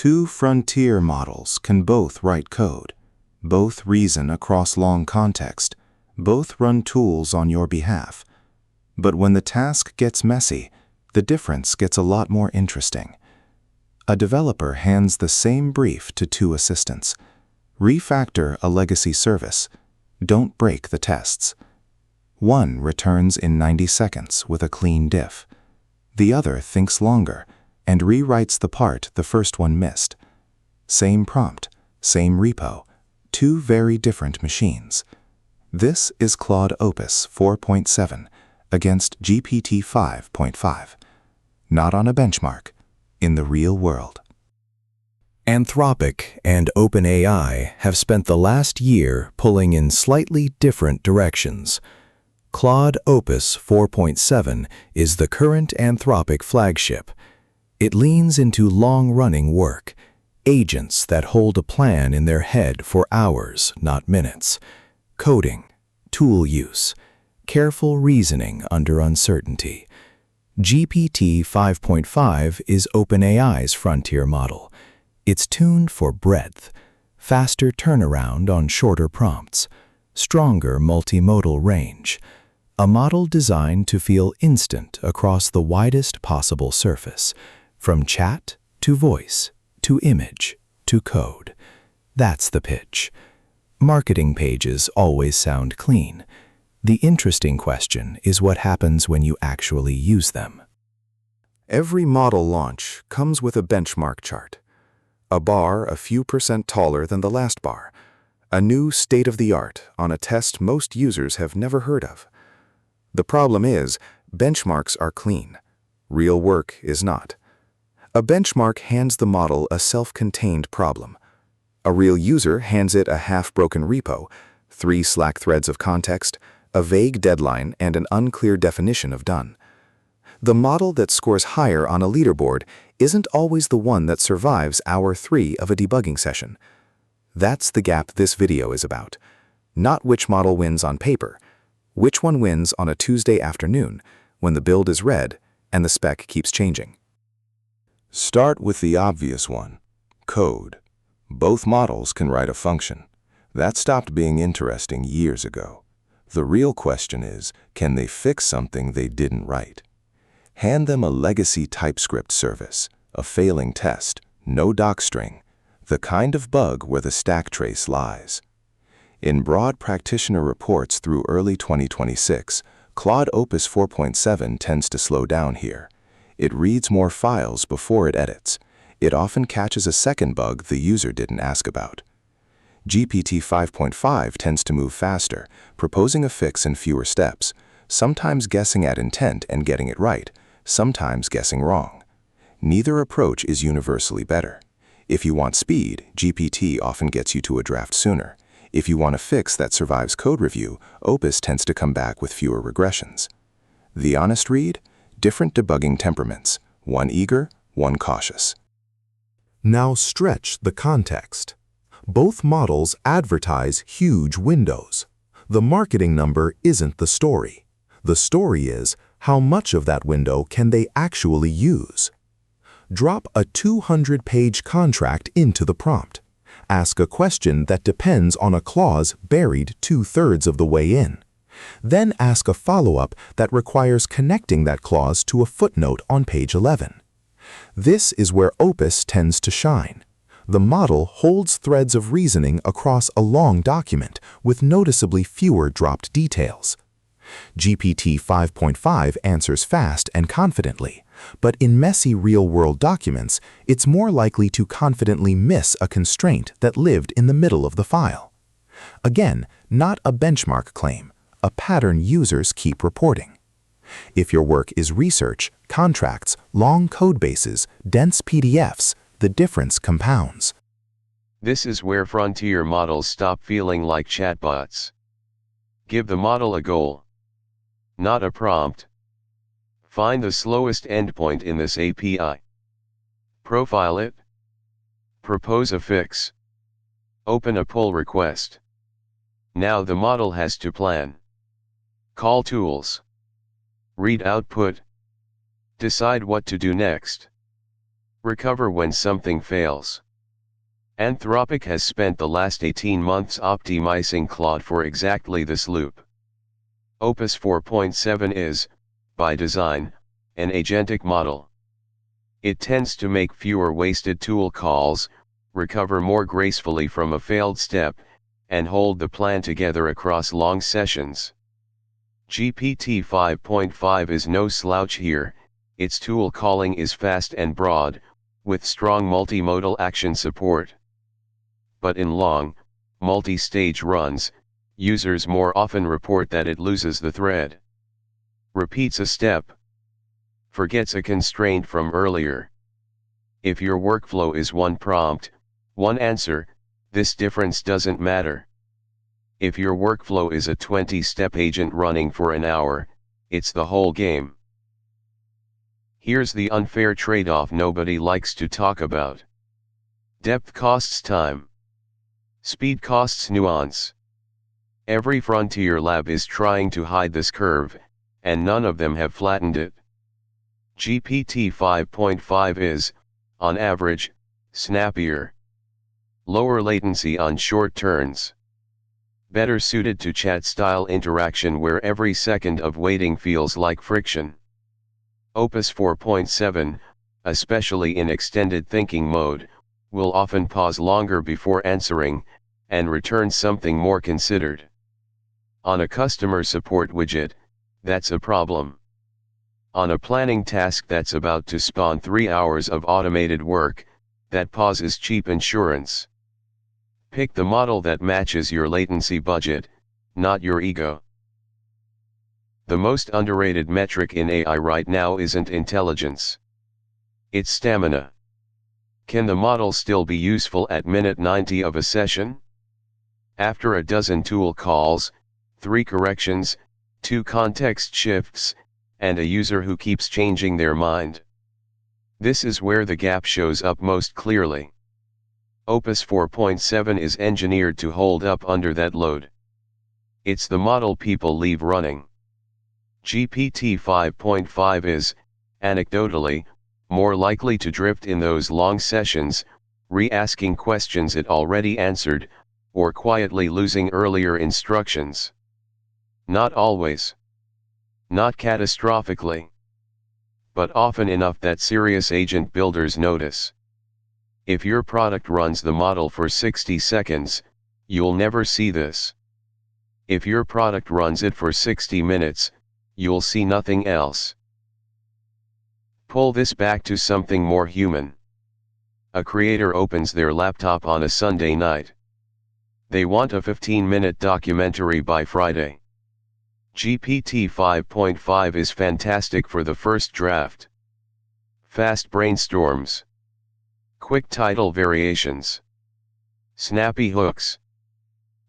Two frontier models can both write code, both reason across long context, both run tools on your behalf. But when the task gets messy, the difference gets a lot more interesting. A developer hands the same brief to two assistants. Refactor a legacy service. Don't break the tests. One returns in 90 seconds with a clean diff. The other thinks longer and rewrites the part the first one missed. Same prompt, same repo, two very different machines. This is Claude Opus 4.7 against GPT 5.5. Not on a benchmark, in the real world. Anthropic and OpenAI have spent the last year pulling in slightly different directions. Claude Opus 4.7 is the current Anthropic flagship. It leans into long-running work, agents that hold a plan in their head for hours, not minutes, coding, tool use, careful reasoning under uncertainty. GPT 5.5 is OpenAI's frontier model. It's tuned for breadth, faster turnaround on shorter prompts, stronger multimodal range, a model designed to feel instant across the widest possible surface, from chat to voice to image to code. That's the pitch. Marketing pages always sound clean. The interesting question is what happens when you actually use them. Every model launch comes with a benchmark chart. A bar a few % taller than the last bar. A new state-of-the-art on a test most users have never heard of. The problem is, benchmarks are clean. Real work is not. A benchmark hands the model a self-contained problem. A real user hands it a half-broken repo, 3 Slack threads of context, a vague deadline, and an unclear definition of done. The model that scores higher on a leaderboard isn't always the one that survives hour 3 of a debugging session. That's the gap this video is about. Not which model wins on paper. Which one wins on a Tuesday afternoon when the build is red and the spec keeps changing. Start with the obvious one, code. Both models can write a function. That stopped being interesting years ago. The real question is, can they fix something they didn't write? Hand them a legacy TypeScript service, a failing test, no docstring, the kind of bug where the stack trace lies. In broad practitioner reports through early 2026, Claude Opus 4.7 tends to slow down here. It reads more files before it edits. It often catches a second bug the user didn't ask about. GPT 5.5 tends to move faster, proposing a fix in fewer steps, sometimes guessing at intent and getting it right, sometimes guessing wrong. Neither approach is universally better. If you want speed, GPT often gets you to a draft sooner. If you want a fix that survives code review, Opus tends to come back with fewer regressions. The honest read? Different debugging temperaments, one eager, one cautious. Now stretch the context. Both models advertise huge windows. The marketing number isn't the story. The story is, how much of that window can they actually use? Drop a 200-page contract into the prompt. Ask a question that depends on a clause buried 2/3 of the way in. Then ask a follow-up that requires connecting that clause to a footnote on page 11. This is where Opus tends to shine. The model holds threads of reasoning across a long document with noticeably fewer dropped details. GPT 5.5 answers fast and confidently, but in messy real-world documents, it's more likely to confidently miss a constraint that lived in the middle of the file. Again, not a benchmark claim, a pattern users keep reporting. If your work is research, contracts, long code bases, dense PDFs, the difference compounds. This is where frontier models stop feeling like chatbots. Give the model a goal, not a prompt. Find the slowest endpoint in this API. Profile it. Propose a fix. Open a pull request. Now the model has to plan. Call tools. Read output. Decide what to do next. Recover when something fails. Anthropic has spent the last 18 months optimizing Claude for exactly this loop. Opus 4.7 is, by design, an agentic model. It tends to make fewer wasted tool calls, recover more gracefully from a failed step, and hold the plan together across long sessions. GPT 5.5 is no slouch here. Its tool calling is fast and broad, with strong multimodal action support. But in long, multi-stage runs, users more often report that it loses the thread. Repeats a step. Forgets a constraint from earlier. If your workflow is one prompt, one answer, this difference doesn't matter. If your workflow is a 20-step agent running for an hour, it's the whole game. Here's the unfair trade-off nobody likes to talk about. Depth costs time. Speed costs nuance. Every frontier lab is trying to hide this curve, and none of them have flattened it. GPT 5.5 is, on average, snappier. Lower latency on short turns. Better suited to chat-style interaction where every second of waiting feels like friction. Opus 4.7, especially in extended thinking mode, will often pause longer before answering, and return something more considered. On a customer support widget, that's a problem. On a planning task that's about to spawn 3 hours of automated work, that pause is cheap insurance. Pick the model that matches your latency budget, not your ego. The most underrated metric in AI right now isn't intelligence. It's stamina. Can the model still be useful at minute 90 of a session? After a dozen tool calls, 3 corrections, 2 context shifts, and a user who keeps changing their mind. This is where the gap shows up most clearly. Opus 4.7 is engineered to hold up under that load. It's the model people leave running. GPT 5.5 is, anecdotally, more likely to drift in those long sessions, re-asking questions it already answered, or quietly losing earlier instructions. Not always. Not catastrophically. But often enough that serious agent builders notice. If your product runs the model for 60 seconds, you'll never see this. If your product runs it for 60 minutes, you'll see nothing else. Pull this back to something more human. A creator opens their laptop on a Sunday night. They want a 15-minute documentary by Friday. GPT 5.5 is fantastic for the first draft. Fast brainstorms. Quick title variations. Snappy hooks.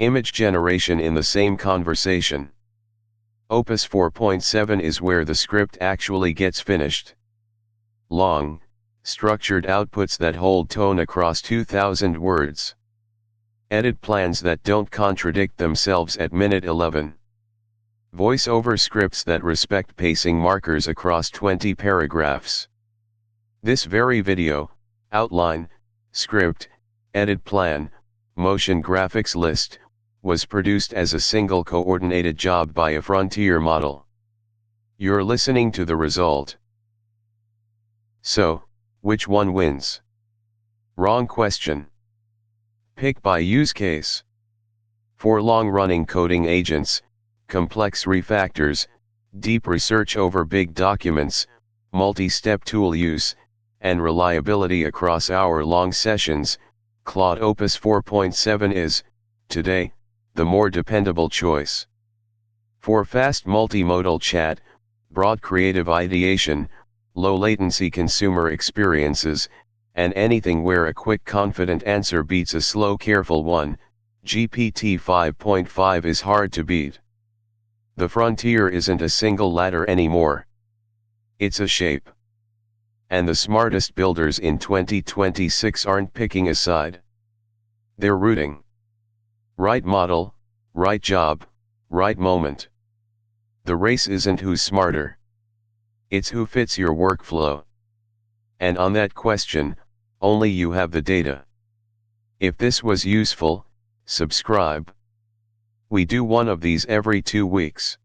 Image generation in the same conversation. Opus 4.7 is where the script actually gets finished. Long, structured outputs that hold tone across 2,000 words. Edit plans that don't contradict themselves at minute 11. Voice-over scripts that respect pacing markers across 20 paragraphs. This very video, outline, script, edit plan, motion graphics list, was produced as a single coordinated job by a frontier model. You're listening to the result. So, which one wins? Wrong question. Pick by use case. For long-running coding agents, complex refactors, deep research over big documents, multi-step tool use, and reliability across hour-long sessions, Claude Opus 4.7 is, today, the more dependable choice. For fast multimodal chat, broad creative ideation, low-latency consumer experiences, and anything where a quick confident answer beats a slow careful one, GPT 5.5 is hard to beat. The frontier isn't a single ladder anymore. It's a shape. And the smartest builders in 2026 aren't picking a side. They're rooting. Right model, right job, right moment. The race isn't who's smarter. It's who fits your workflow. and on that question, only you have the data. If this was useful, subscribe. We do one of these every 2 weeks.